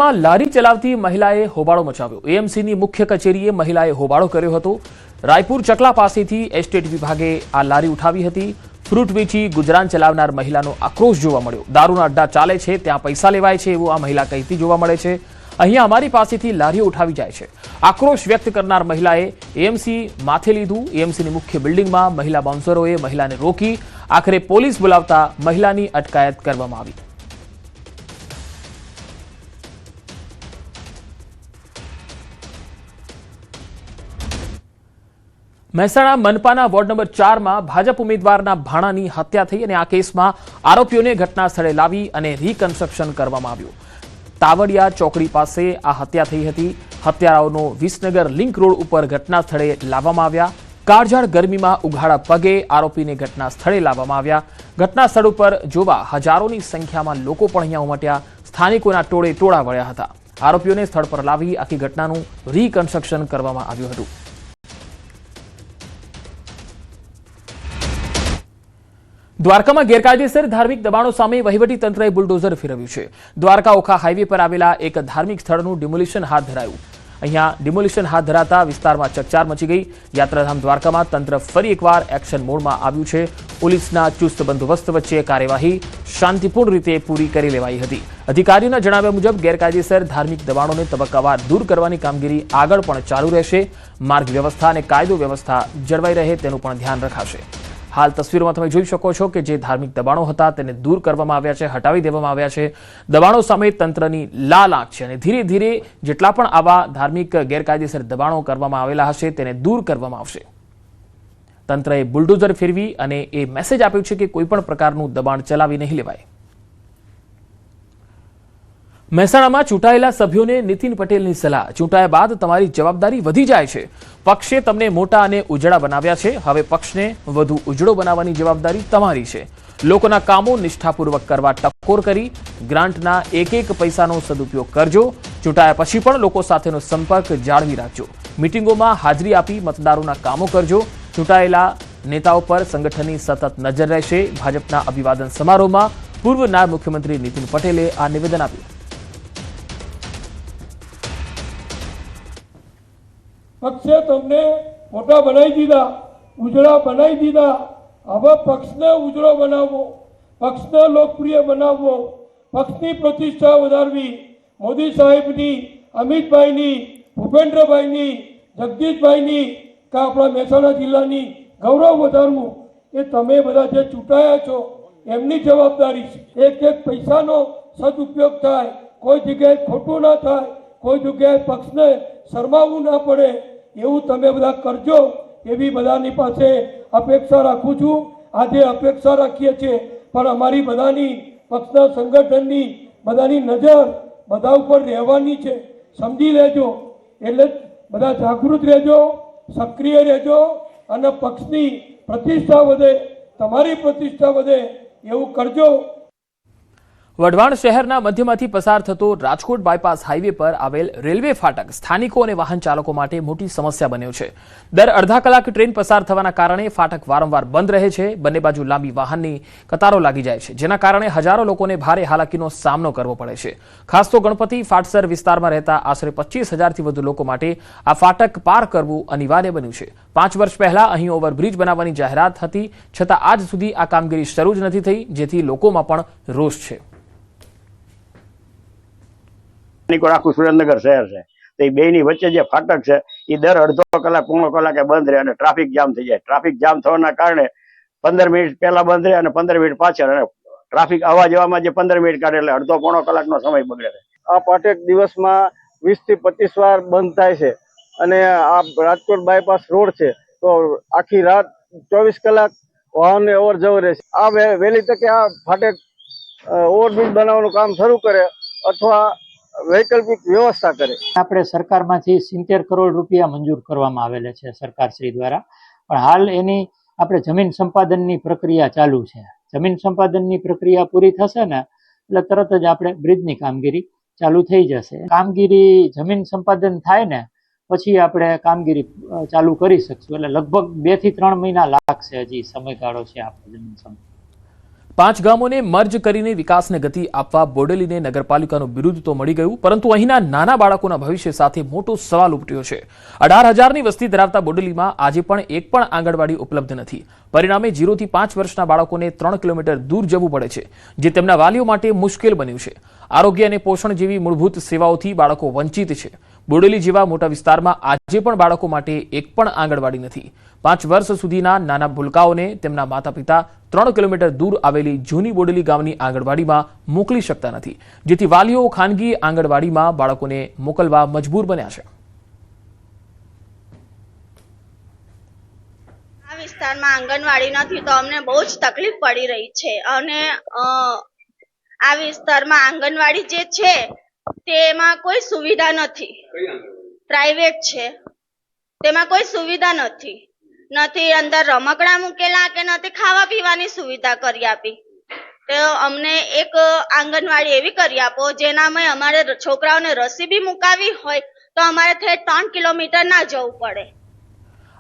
મહેસાણામાં લારી ચલાવતી મહિલાએ હોબાળો મચાવ્યો। એએમસીની મુખ્ય કચેરીએ મહિલાએ હોબાળો કર્યો હતો। રાયપુર ચકલા પાસેથી એસ્ટેટ વિભાગે આ લારી ઉઠાવી હતી। ફ્રૂટ વેચી ગુજરાન ચલાવનાર મહિલાનો આક્રોશ જોવા મળ્યો। દારૂના અડ્ડા ચાલે છે ત્યાં પૈસા લેવાય છે એવું આ મહિલા કહેતી જોવા મળે છે। અહીંયા અમારી પાસેથી લારીઓ ઉઠાવી જાય છે। આક્રોશ વ્યક્ત કરનાર મહિલાએ એએમસી માથે લીધું। એએમસીની મુખ્ય બિલ્ડિંગમાં મહિલા બાઉન્સરોએ મહિલાને રોકી આખરે પોલીસ બોલાવતા મહિલાની અટકાયત કરવામાં આવી। મહેસાણા મનપાના વોર્ડ નંબર 4 માં ભાજપ ઉમેદવારના ભાણાની હત્યા થઈ અને આ કેસમાં આરોપીઓને ઘટના સ્થળે લાવી અને રીકન્સ્ટ્રક્શન કરવામાં આવ્યું। તાવડિયા ચોકડી પાસે આ હત્યા થઈ હતી। હત્યારાઓનો વિસનગર લિંક રોડ ઉપર ઘટના સ્થળે લાવવામાં આવ્યા। કાળઝાળ ગરમીમાં ઉઘાડા પગે આરોપીને ઘટના સ્થળે લાવવામાં આવ્યા। ઘટના સ્થળ ઉપર જોવા હજારોની સંખ્યામાં લોકો પણ અહીંયા ઉમટ્યા। સ્થાનિકોના ટોળે ટોળા વળ્યા હતા। આરોપીઓને સ્થળ પર લાવી આખી ઘટનાનું રીકન્સ્ટ્રક્શન કરવામાં આવ્યું હતું। દ્વારકામાં ગેરકાયદેસર ધાર્મિક દબાણો સામે વહીવટી તંત્રએ બુલડોઝર ફેરવ્યું છે। દ્વારકા ઓખા હાઈવે પર આવેલા એક ધાર્મિક સ્થળનું ડિમોલિશન હાથ ધરાયું। અહીંયા ડિમોલિશન હાથ ધરાતા વિસ્તારમાં ચકચાર મચી ગઈ। યાત્રાધામ દ્વારકામાં તંત્ર ફરી એકવાર એક્શન મોડમાં આવ્યું છે। પોલીસના ચુસ્ત બંદોબસ્ત વચ્ચે કાર્યવાહી શાંતિપૂર્ણ રીતે પૂરી કરી લેવાઈ હતી। અધિકારીઓના જણાવ્યા મુજબ ગેરકાયદેસર ધાર્મિક દબાણોને તબક્કાવાર દૂર કરવાની કામગીરી આગળ પણ ચાલુ રહેશે। માર્ગ વ્યવસ્થા અને કાયદો વ્યવસ્થા જળવાઈ રહે તેનું પણ ધ્યાન રખાશે। હાલ તસવીરોમાં તમે જોઈ શકો છો કે જે ધાર્મિક દબાણો હતા તેને દૂર કરવામાં આવ્યા છે, હટાવી દેવામાં આવ્યા છે। દબાણો સામે તંત્રની લાલ આંખ છે અને ધીરે ધીરે જેટલા પણ આવા ધાર્મિક ગેરકાયદેસર દબાણો કરવામાં આવેલા હશે તેને દૂર કરવામાં આવશે। તંત્રએ બુલડોઝર ફેરવી અને એ મેસેજ આપ્યો છે કે કોઈ પણ પ્રકારનું દબાણ ચલાવી નહીં લેવાય। મહેસાણામાં ચૂંટાયેલા સભ્યોને નીતિન પટેલની સલાહ। ચૂંટાયા બાદ તમારી જવાબદારી વધી જાય છે। પક્ષે તમને મોટા અને ઉજળા બનાવ્યા છે, હવે પક્ષને વધુ ઉજળો બનાવવાની જવાબદારી તમારી છે। લોકોના કામો નિષ્ઠાપૂર્વક કરવા ટકોર કરી ગ્રાન્ટના એક એક પૈસાનો સદુપયોગ કરજો। ચૂંટાયા પછી પણ લોકો સાથેનો સંપર્ક જાળવી રાખજો। મિટિંગોમાં હાજરી આપી મતદારોના કામો કરજો। ચૂંટાયેલા નેતાઓ પર સંગઠનની સતત નજર રહેશે। ભાજપના અભિવાદન સમારોહમાં પૂર્વ નાયબ મુખ્યમંત્રી નીતિન પટેલે આ નિવેદન આપ્યું। પક્ષે તમને મોટા બનાવી દીધા, ઉજળા બનાવી દીધા। હવે પક્ષને ઉજળો બનાવવો, પક્ષને લોકપ્રિય બનાવવો, પક્ષની પ્રતિષ્ઠા વધારવી, મોદી સાહેબની, અમિતભાઈની, ભૂપેન્દ્રભાઈની, જગદીશભાઈની કે આપણા મહેસાણા જિલ્લાની ગૌરવ વધારવું એ તમે બધા જે ચૂંટાયા છો એમની જવાબદારી છે। એક એક પૈસાનો સદુપયોગ થાય, કોઈ જગ્યાએ ખોટું ના થાય, કોઈ જગ્યાએ પક્ષને શરમાવવું ના પડે એવું તમે બધા કરજો એવી બધાની પાસે અપેક્ષા રાખું છું। આજે અપેક્ષા રાખીએ છીએ પણ અમારી બધાની પક્ષના સંગઠનની બધાની નજર બધા ઉપર રહેવાની છે, સમજી લેજો। એટલે બધા જાગૃત રહેજો, સક્રિય રહેજો અને પક્ષની પ્રતિષ્ઠા વધે, તમારી પ્રતિષ્ઠા વધે એવું કરજો। વઢવાણ શહેરના મધ્યમાંથી પસાર થતો રાજકોટ બાયપાસ હાઈવે પર આવેલ રેલવે ફાટક સ્થાનિકો અને વાહન ચાલકો માટે મોટી સમસ્યા બન્યો છે। દર અડધા કલાકે ટ્રેન પસાર થવાના કારણે ફાટક વારંવાર બંધ રહે છે। બંને બાજુ લાંબી વાહનની કતારો લાગી જાય છે, જેના કારણે હજારો લોકોને ભારે હાલાકીનો સામનો કરવો પડે છે। ખાસ તો ગણપતિ ફાટસર વિસ્તારમાં રહેતા આશરે 25,000થી વધુ લોકો માટે આ ફાટક પાર કરવું અનિવાર્ય બન્યું છે। 5 વર્ષ પહેલા અહીં ઓવરબ્રિજ બનાવવાની જાહેરાત હતી, છતાં આજ સુધી આ કામગીરી શરૂ જ નથી થઈ, જેથી લોકોમાં પણ રોષ છે। આખું સુરેન્દ્રનગર શહેર છે તો એ બેની વચ્ચે જે ફાટક છે એ દર અડધો કલાક પોણો કલાકે બંધ રહે અને ટ્રાફિક જામ થઈ જાય। ટ્રાફિક જામ થવાના કારણે 15 મિનિટ પહેલા બંધ રહે અને 15 મિનિટ પાછળ, અને ટ્રાફિક આવવા જવામાં જે 15 મિનિટ કાઢે એટલે અડધો પોણો કલાકનો સમય બગડે છે। આ ફાટક દિવસમાં 20 થી 25 વાર બંધ થાય છે અને આ રાજકોટ બાયપાસ રોડ છે તો આખી રાત 24 કલાક વાહનની અવર જવર રહે છે। આ વહેલી તકે આ ફાટક ઓવરબ્રિજ બનાવવાનું કામ શરૂ કરે અથવા વૈકલ્પિક વ્યવસ્થા કરે। આપણે સરકારમાંથી 70 કરોડ રૂપિયા મંજૂર કરવામાં આવેલા છે સરકારશ્રી દ્વારા, પણ હાલ એની આપણે જમીન સંપાદનની પ્રક્રિયા ચાલુ છે। જમીન સંપાદનની પ્રક્રિયા પૂરી થશે ને એટલે તરત જ આપણે બ્રિજની કામગીરી ચાલુ થઈ જશે। કામગીરી જમીન સંપાદન થાય ને પછી આપણે કામગીરી ચાલુ કરી શકશું, એટલે લગભગ 2 થી 3 મહિના લાગશે, હજી સમયગાળો છે આપણે જમીન સંપાદન। પાંચ ગામોને મર્જ કરીને વિકાસને ગતિ આપવા બોડેલીને નગરપાલિકાનું બિરુદ તો મળી ગયું, પરંતુ અહીંના નાના બાળકોના ભવિષ્ય સાથે મોટો સવાલ ઉપટ્યો છે. 18,000ની વસ્તી ધરાવતા બોડેલીમાં આજે પણ એક પણ આંગણવાડી ઉપલબ્ધ નથી. પરિણામે 0 થી 5 વર્ષના બાળકોને 3 કિલોમીટર દૂર જવું પડે છે, જે તેમના વાલીઓ માટે મુશ્કેલ બન્યું છે. આરોગ્ય અને પોષણ જેવી મૂળભૂત સેવાઓથી બાળકો વંચિત છે. બોડેલી જેવા મોટા વિસ્તારમાં આજે પણ બાળકો માટે એક પણ આંગણવાડી નથી. 5 વર્ષ સુધીના નાના ભૂલકાઓને તેમના માતા પિતા 3 કિલોમીટર દૂર આવેલી જૂની બોડેલી ગામની આંગણવાડીમાં મોકલી શકતા નથી, જેથી વાલીઓ ખાનગી આંગણવાડીમાં બાળકોને મોકલવા મજબૂર બન્યા છે. આ વિસ્તારમાં આંગણવાડી નથી તો અમને બહુ જ તકલીફ પડી રહી છે. અને આ વિસ્તારમાં આંગણવાડી જે છે તેમાં કોઈ સુવિધા નથી, પ્રાઇવેટ છે, તેમાં કોઈ સુવિધા નથી. અંદર રમકડા મૂકેલા કે નથી ખાવા પીવાની સુવિધા કરી આપી. તો અમને એક આંગણવાડી એવી કરી આપો જેનામાં અમારે છોકરાઓને રસી બી મુકાવી હોય તો અમારે 3 કિલોમીટર ના જવું પડે.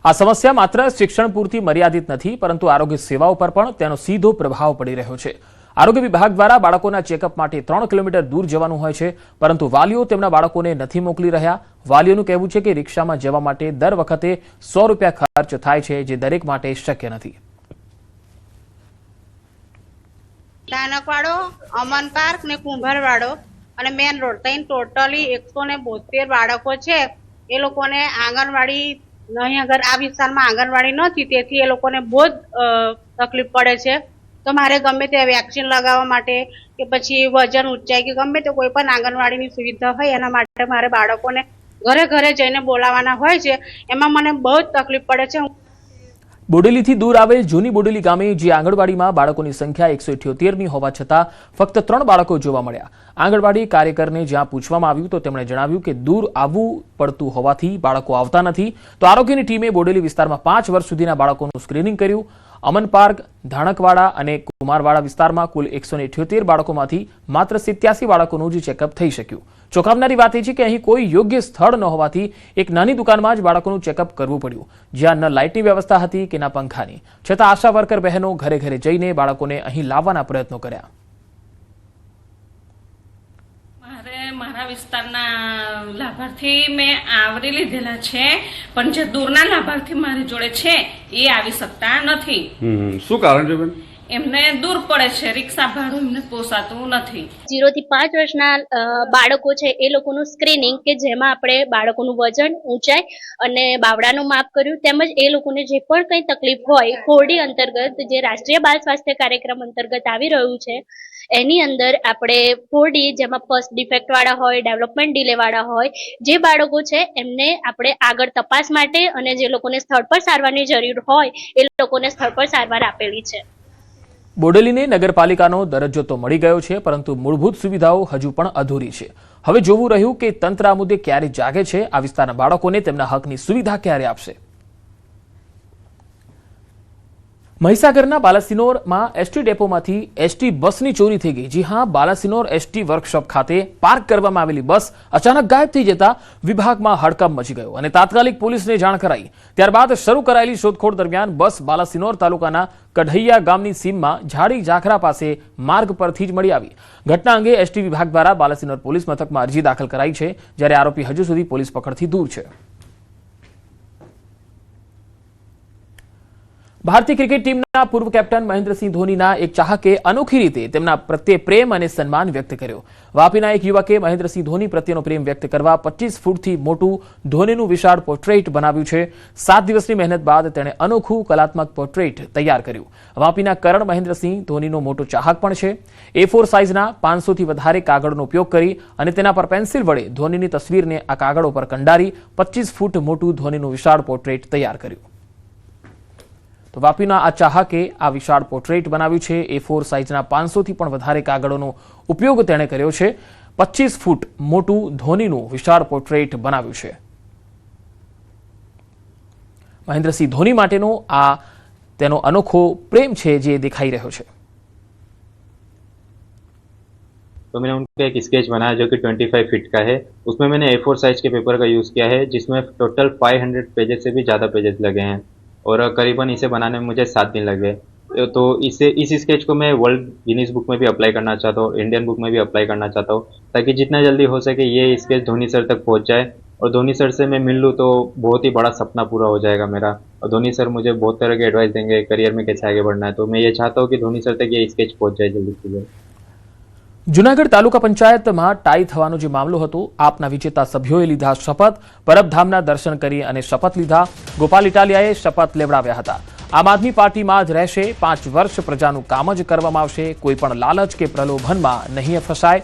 આ સમસ્યા માત્ર શિક્ષણ પૂરતી મર્યાદિત નથી, પરંતુ આરોગ્ય સેવાઓ પર પણ તેનો સીધો પ્રભાવ પડી રહ્યો છે. આરોગ્ય વિભાગ દ્વારા બાળકોના ચેકઅપ માટે 3 કિલોમીટર દૂર જવાનું હોય છે, પરંતુ વાલીઓ તેમના બાળકોને નથી મોકલી રહ્યા. વાલીઓનું કહેવું છે કે રિક્ષામાં જવા માટે દર વખતે 100 રૂપિયા ખર્ચ થાય છે, જે દરેક માટે શક્ય નથી. નાનકવાડો, અમન પાર્ક ને કુંભારવાડો અને મેન રોડ ત્રણ ટોટલી 172 બાળકો છે. એ લોકોને આંગણવાડી અહીં આગળ આ વિસ્તારમાં આંગણવાડી નથી, તેથી એ લોકોને બહુ જ તકલીફ પડે છે. તો મારે ગમે તે વેક્સિન લગાવવા માટે કે પછી વજન ઊંચાઈ કે ગમે તે કોઈ પણ આંગણવાડીની સુવિધા હોય એના માટે મારે બાળકોને ઘરે ઘરે જઈને બોલાવવાના હોય છે. એમાં મને બહુ જ તકલીફ પડે છે. બોડેલીથી દૂર આવેલ જૂની બોડેલી ગામે જે આંગણવાડીમાં બાળકોની સંખ્યા 178ની હોવા છતાં ફક્ત 3 બાળકો જોવા મળ્યા. આંગણવાડી કાર્યકરને જ્યાં પૂછવામાં આવ્યું તો તેમણે જણાવ્યું કે દૂર આવવું પડતું હોવાથી બાળકો આવતા નથી. તો આરોગ્યની ટીમે બોડેલી વિસ્તારમાં 5 વર્ષ સુધીના બાળકોનું સ્ક્રીનિંગ કર્યું. અમન પાર્ક, ધાણકવાડા અને કુમારવાડા વિસ્તારમાં કુલ 178 બાળકોમાંથી માત્ર 87 બાળકોનું જ ચેકઅપ થઈ શક્યું. ચોંકાવનારી વાત એ છે કે અહીં કોઈ યોગ્ય સ્થળ ન હોવાથી એક નાની દુકાનમાં જ બાળકોનું ચેકઅપ કરવું પડ્યું, જ્યાં ન લાઇટની વ્યવસ્થા હતી કે ન પંખાની. છતાં આશા વર્કર બહેનો ઘરે ઘરે જઈને બાળકોને અહીં લાવવાના પ્રયત્નો કર્યા. મારા વિસ્તારના લાભાર્થી મેં આવરી લીધેલા છે, પણ જે દૂરના લાભાર્થી મારી જોડે છે એ આવી શકતા નથી. શું કારણ છે બેન? એમને દૂર પડે છે, રિક્ષા ભાડું એમને પોસાતું નથી. 0 થી 5 વર્ષના બાળકો છે એ લોકોનું સ્ક્રીનિંગ કે જેમાં આપણે બાળકોનું વજન, ઊંચાઈ અને બાવડાનું માપ કર્યું, તેમજ એ લોકોને જે પણ કંઈ તકલીફ હોય 4D અંતર્ગત જે રાષ્ટ્રીય બાળ સ્વાસ્થ્ય કાર્યક્રમ અંતર્ગત આવી રહ્યું છે એની અંદર આપણે 4D જેમાં ફર્સ્ટ ડિફેક્ટ વાળા હોય, ડેવલપમેન્ટ ડિલે વાળા હોય, જે બાળકો છે એમને આપણે આગળ તપાસ માટે અને જે લોકોને સ્થળ પર સારવારની જરૂર હોય એ લોકોને સ્થળ પર સારવાર આપેલી છે. બોડેલીને નગરપાલિકાનો દરજ્જો તો મળી ગયો છે, પરંતુ મૂળભૂત સુવિધાઓ હજુ પણ અધૂરી છે. હવે જોવું રહ્યું કે તંત્ર આ મુદ્દે ક્યારે જાગે છે, આ વિસ્તારના બાળકોને તેમના હકની સુવિધા ક્યારે આપશે. મહીસાગરના બાલાસિનોરમાં એસટી ડેપોમાંથી એસટી બસની ચોરી થઈ ગઈ. જી હા, બાલાસિનોર એસટી વર્કશોપ ખાતે પાર્ક કરવામાં આવેલી બસ અચાનક ગાયબ થઈ જતા વિભાગમાં હડકંપ મચી ગયો અને તાત્કાલિક પોલીસને જાણ કરાઈ. ત્યારબાદ શરૂ કરાયેલી શોધખોળ દરમિયાન બસ બાલાસિનોર તાલુકાના કઢૈયા ગામની સીમમાં ઝાડી ઝાખરા પાસે માર્ગ પરથી જ મળી આવી. ઘટના અંગે એસટી વિભાગ દ્વારા બાલાસિનોર પોલીસ મથકમાં અરજી દાખલ કરાઈ છે, જ્યારે આરોપી હજુ સુધી પોલીસ પકડથી દૂર છે. ભારતીય ક્રિકેટ ટીમના પૂર્વ કેપ્ટન મહેન્દ્રસિંહ ધોનીના એક ચાહકે અનોખી રીતે તેમના પ્રત્યે પ્રેમ અને સન્માન વ્યક્ત કર્યો. વાપીના એક યુવકે મહેન્દ્રસિંહ ધોની પ્રત્યેનો પ્રેમ વ્યક્ત કરવા 25 ફૂટથી મોટું ધોનીનું વિશાળ પોર્ટ્રેટ બનાવ્યું છે. 7 દિવસની મહેનત બાદ તેણે અનોખું કલાત્મક પોર્ટ્રેટ તૈયાર કર્યું. વાપીના કરણ મહેન્દ્રસિંહ ધોનીનો મોટો ચાહક પણ છે. A4 સાઇઝના 500થી વધારે કાગળનો ઉપયોગ કરી અને તેના પર પેન્સિલ વડે ધોનીની તસવીરને આ કાગળો પર કંડારી 25 ફૂટ મોટું ધોનીનું વિશાળ પોર્ટ્રેટ તૈયાર કર્યું. તો વાપીના આ ચાહકે આ વિશાળ પોર્ટ્રેટ બનાવ્યું છે. A4 સાઇઝના 500થી પણ વધારે કાગળોનો ઉપયોગ તેણે કર્યો છે. 25 ફૂટ મોટું ધોનીનું વિશાળ પોર્ટ્રેટ બનાવ્યું છે. મહેન્દ્રસિંહ ધોની માટેનો આ તેનો અનોખો પ્રેમ છે જે દેખાઈ રહ્યો છે. तो मैंने उनका एक स्केच बनाया जो कि 25 फीट का है. उसमें मैंने A4 साइज के पेपर का यूज़ किया है, जिसमें टोटल 500 पेजेस से भी ज़्यादा पेजेस लगे हैं और करीबन इसे बनाने में मुझे 7 दिन लगे. तो इस स्केच को मैं वर्ल्ड गिनीज बुक में भी अप्लाई करना चाहता हूँ, इंडियन बुक में भी अप्लाई करना चाहता हूँ, ताकि जितना जल्दी हो सके ये स्केच धोनी सर तक पहुँच जाए और धोनी सर से मैं मिल लूँ तो बहुत ही बड़ा सपना पूरा हो जाएगा मेरा। और धोनी सर मुझे बहुत तरह के एडवाइस देंगे करियर में कैसे आगे बढ़ना है, तो मैं ये चाहता हूँ कि धोनी सर तक ये स्केच पहुँच जाए जल्दी से जल्द। જૂનાગઢ તાલુકા પંચાયતમાં ટાઈ થવાનો જે મામલો હતો, આપના વિજેતા સભ્યોએ લીધા શપથ, પરબધામના દર્શન કરી અને શપથ લીધા. ગોપાલ ઇટાલિયાએ શપથ લેવડાવ્યા હતા. આમ આદમી પાર્ટીમાં જ રહેશે, 5 વર્ષ પ્રજાનું કામ જ કરવામાં આવશે, કોઈ પણ લાલચ કે પ્રલોભનમાં નહીં ફસાય.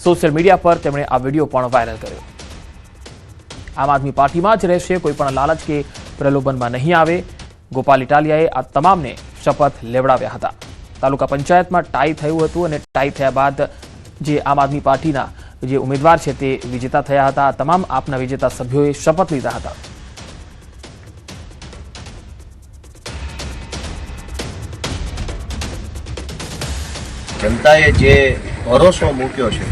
સોશિયલ મીડિયા પર તેમણે આ વિડીયો પણ વાયરલ કર્યો. આમ આદમી પાર્ટીમાં જ રહેશે, કોઈ પણ લાલચ કે પ્રલોભનમાં નહીં આવે. ગોપાલ ઇટાલિયાએ આ તમામને શપથ લેવડાવ્યા હતા. તાલુકા પંચાયતમાં ટાઈ થયું હતું અને ટાઈ થયા બાદ જે આમ આદમી પાર્ટીના જે ઉમેદવાર છે તે વિજેતા થયા હતા. તમામ આપના વિજેતા સભ્યોએ શપથ લીધા હતા. જનતાએ જે ભરોસો મૂક્યો છે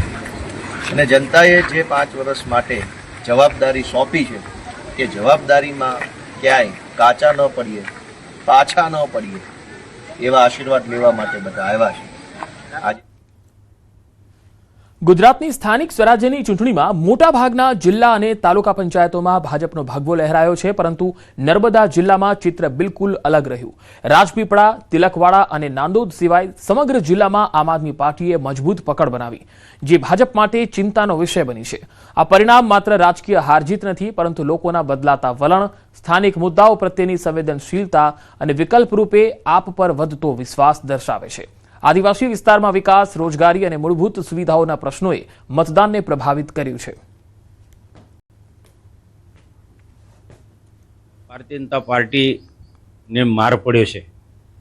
અને જનતાએ જે 5 વર્ષ માટે જવાબદારી સોંપી છે કે જવાબદારીમાં ક્યાંય કાચા ન પડીએ, પાછા ન પડીએ, એવા આશીર્વાદ લેવા માટે બધા આવ્યા છે. આજે ગુજરાતની સ્થાનિક સ્વરાજ્યની ચૂંટણીમાં મોટાભાગના જિલ્લા અને તાલુકા પંચાયતોમાં ભાજપનો ભગવો લહેરાયો છે, પરંતુ નર્મદા જિલ્લામાં ચિત્ર બિલકુલ અલગ રહ્યું. રાજપીપળા, તિલકવાડા અને નાંદોદ સિવાય સમગ્ર જિલ્લામાં આમ આદમી પાર્ટીએ મજબૂત પકડ બનાવી, જે ભાજપ માટે ચિંતાનો વિષય બની છે. આ પરિણામ માત્ર રાજકીય હારજીત નથી, પરંતુ લોકોના બદલાતા વલણ, સ્થાનિક મુદ્દાઓ પ્રત્યેની સંવેદનશીલતા અને વિકલ્પ રૂપે આપ પર વધતો વિશ્વાસ દર્શાવે છે. આદિવાસી વિસ્તારમાં વિકાસ, રોજગારી અને મૂળભૂત સુવિધાઓના પ્રશ્નોએ મતદાનને પ્રભાવિત કર્યું છે. ભારતીય જનતા પાર્ટીને માર પડ્યો છે.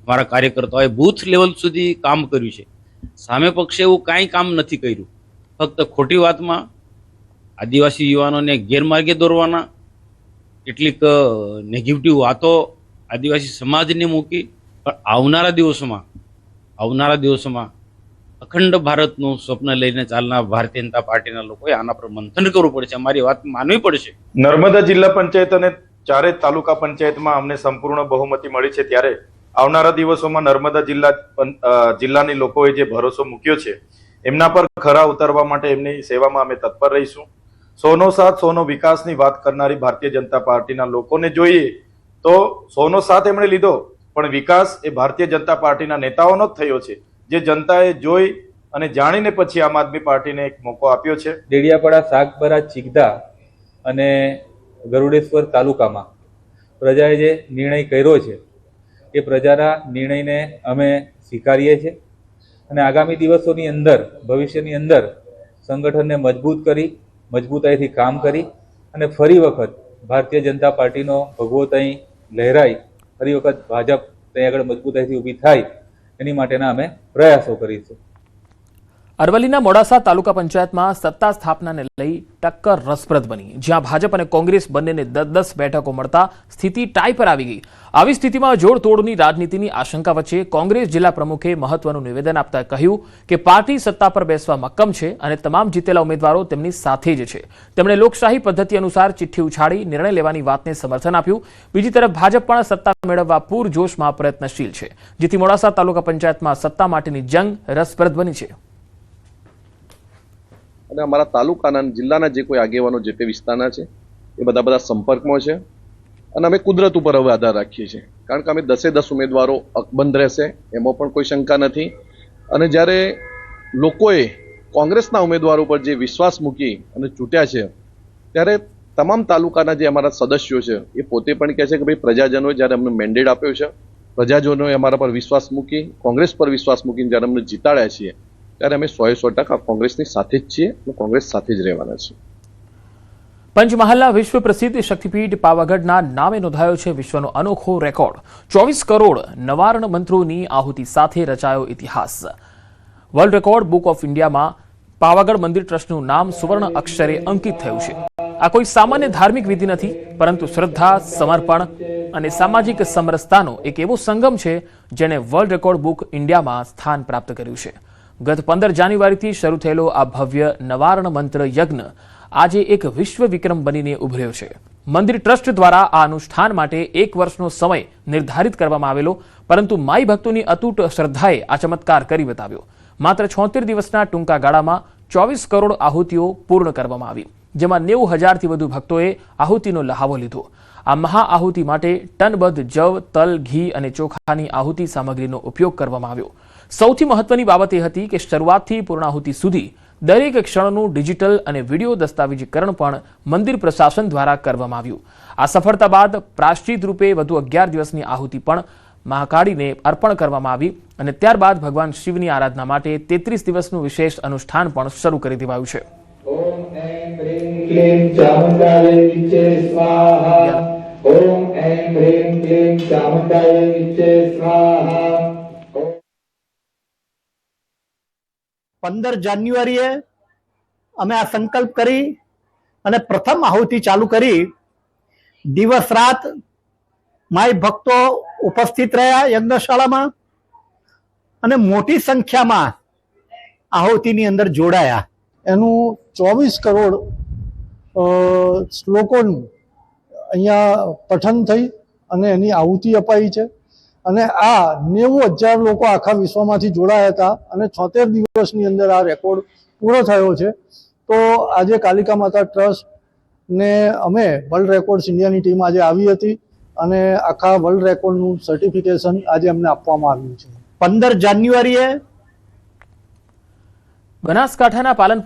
અમારા કાર્યકર્તાઓએ બૂથ લેવલ સુધી કામ કર્યું છે. સામે પક્ષે એવું કાંઈ કામ નથી કર્યું. ફક્ત ખોટી વાતમાં આદિવાસી યુવાનોને ગેરમાર્ગે દોરવાના કેટલીક નેગેટિવ વાતો આદિવાસી સમાજને મૂકી. પણ આવનારા દિવસોમાં અખંડ ભારતનું સ્વપ્ન લઈને ચાલનાર ભારતીય જનતા પાર્ટીના લોકોએ આના પર મંથન કરવું પડશે. અમારી વાત માનવી પડશે. નર્મદા જિલ્લા પંચાયત અને 4 તાલુકા પંચાયતમાં અમને સંપૂર્ણ બહુમતી મળી છે, ત્યારે આવનારા દિવસોમાં નર્મદા જિલ્લાની લોકોએ જે ભરોસો મૂક્યો છે એમના પર ખરા ઉતરવા માટે એમની સેવામાં અમે તત્પર રહીશું. 100નો સાથ 100નો વિકાસની વાત કરનારી ભારતીય જનતા પાર્ટીના લોકોને જોઈએ તો 100નો સાથ એમણે લીધો, પણ વિકાસ એ ભારતીય જનતા પાર્ટીના નેતાઓનો જ થયો છે, જે જનતાએ જોઈ અને જાણીને પછી આમ આદમી પાર્ટીને એક મોકો આપ્યો છે. ડેડિયાપાડા, સાગબારા, ચીગદા અને ગરુડેશ્વર તાલુકામાં પ્રજાએ જે નિર્ણય કર્યો છે એ પ્રજાના નિર્ણયને અમે સ્વીકારીએ છીએ અને આગામી દિવસોની અંદર, ભવિષ્યની અંદર સંગઠનને મજબૂત કરી, મજબૂતાઈથી કામ કરી અને ફરી વખત ભારતીય જનતા પાર્ટીનો ભગવો ત્યાં લહેરાય, ફરી વખત ભાજપ ત્યાં આગળ મજબૂતાઈથી ઊભી થાય એની માટેના અમે પ્રયાસો કરીશું. અરવલ્લીના મોડાસા તાલુકા પંચાયતમાં સત્તા સ્થાપનાને લઈ ટક્કર રસપ્રદ બની, જ્યાં ભાજપ અને કોંગ્રેસ બંનેને 10-10 બેઠકો મળતા સ્થિતિ ટાઈ પર આવી ગઈ. આવી સ્થિતિમાં જોડતોડની રાજનીતિની આશંકા વચ્ચે કોંગ્રેસ જિલ્લા પ્રમુખે મહત્વનું નિવેદન આપતા કહ્યું કે પાર્ટી સત્તા પર બેસવા મક્કમ છે અને તમામ જીતેલા ઉમેદવારો તેમની સાથે જ છે. તેમણે લોકશાહી પદ્ધતિ અનુસાર ચિઠ્ઠી ઉછાળી નિર્ણય લેવાની વાતને સમર્થન આપ્યું. બીજી તરફ ભાજપ પણ સત્તા મેળવવા પૂરજોશમાં પ્રયત્નશીલ છે, જેથી મોડાસા તાલુકા પંચાયતમાં સત્તા માટેની જંગ રસપ્રદ બની છે. અને અમારા તાલુકાના જિલ્લાના જે કોઈ આગેવાનો જે તે વિસ્તારના છે એ બધા સંપર્કમાં છે અને અમે કુદરત ઉપર હવે આધાર રાખીએ છીએ, કારણ કે અમે 10-10 ઉમેદવારો અકબંધ રહેશે એમાં પણ કોઈ શંકા નથી. અને જ્યારે લોકોએ કોંગ્રેસના ઉમેદવારો પર જે વિશ્વાસ મૂકી અને ચૂંટ્યા છે, ત્યારે તમામ તાલુકાના જે અમારા સદસ્યો છે એ પોતે પણ કહે છે કે ભાઈ પ્રજાજનોએ જ્યારે અમને મેન્ડેટ આપ્યો છે, પ્રજાજનોએ અમારા પર વિશ્વાસ મૂકી, કોંગ્રેસ પર વિશ્વાસ મૂકીને જ્યારે અમને જીતાડ્યા છીએ, ત્યારે અમે 100% કોંગ્રેસની સાથે જ છીએ અને કોંગ્રેસ સાથે જ રહેવાના છીએ. પંચમહાલના વિશ્વ પ્રસિદ્ધ શક્તિપીઠ પાવાગઢના નામે નોંધાયો છે વિશ્વનો અનોખો રેકોર્ડ. 24 કરોડ નવાર્ણ મંત્રોની આહુતિ સાથે રચાયો ઇતિહાસ. વર્લ્ડ રેકોર્ડ બુક ઓફ ઇન્ડિયામાં પાવાગઢ મંદિર ટ્રસ્ટનું નામ સુવર્ણ અક્ષરે અંકિત થયું છે. આ કોઈ સામાન્ય ધાર્મિક વિધિ નથી, પરંતુ શ્રદ્ધા, સમર્પણ અને સામાજિક સમરસતાનો એક એવો સંગમ છે જેણે વર્લ્ડ રેકોર્ડ બુક ઇન્ડિયામાં સ્થાન પ્રાપ્ત કર્યું છે. ગત 15 જાન્યુઆરીથી શરૂ થયેલો આ ભવ્ય નવાર્ણ મંત્ર યજ્ઞ આજે એક વિશ્વ વિક્રમ બનીને ઉભર્યો છે. મંદિર ટ્રસ્ટ દ્વારા આ અનુષ્ઠાન માટે 1 વર્ષનો સમય નિર્ધારિત કરવામાં આવેલો, પરંતુ માઈ ભક્તોની અતૂટ શ્રદ્ધાએ આ ચમત્કાર કરી બતાવ્યો. માત્ર 76 દિવસના ટૂંકા ગાળામાં 24 કરોડ આહુતિઓ પૂર્ણ કરવામાં આવી, જેમાં 90,000થી વધુ ભક્તોએ આહુતિનો લહાવો લીધો. આ મહા આહુતિ માટે ટનબદ્ધ જવ, તલ, ઘી અને ચોખાની આહુતિ સામગ્રીનો ઉપયોગ કરવામાં આવ્યો. સૌથી મહત્વની બાબત એ હતી કે શરૂઆતથી પૂર્ણાહુતિ સુધી દરેક ક્ષણનું ડિજિટલ અને વિડીયો દસ્તાવેજીકરણ પણ મંદિર પ્રશાસન દ્વારા કરવામાં આવ્યું. આ સફળતા બાદ પ્રાયશ્ચિત રૂપે વધુ 11 દિવસની આહુતિ પણ મહાકાળીને અર્પણ કરવામાં આવી અને ત્યારબાદ ભગવાન શિવની આરાધના માટે 33 દિવસનું વિશેષ અનુષ્ઠાન પણ શરૂ કરી દેવાયું છે. ઓમ એમ હ્રીમ ક્લીમ ચામુંડાય વિચે સ્વાહા. ઓમ એમ હ્રીમ ક્લીમ ચામુંડાય વિચે સ્વાહા. 15 જાન્યુઆરીએ અમે આ સંકલ્પ કરી અને પ્રથમ આહુતિ ચાલુ કરી. દિવસ રાત માય ભક્તો ઉપસ્થિત રહ્યા યજ્ઞશાળામાં અને મોટી સંખ્યામાં આહુતિની અંદર જોડાયા. એનું 24 કરોડ શ્લોકોનું અહીંયા પઠન થઈ અને એની આહુતિ અપાઈ છે. અને આ 90,000 લોકો આખા વિશ્વમાંથી જોડાયા હતા અને 76 દિવસની અંદર આ રેકોર્ડ પૂરો થયો છે. તો આજે કાલિકા માતા ટ્રસ્ટ ને અમે વર્લ્ડ રેકોર્ડ્સ ઇન્ડિયાની ટીમ આજે આવી હતી અને આખા વર્લ્ડ રેકોર્ડનું સર્ટિફિકેશન આજે અમને આપવામાં આવ્યું છે. 15 જાન્યુઆરીએ બનાસકાંઠાના પાલનપુર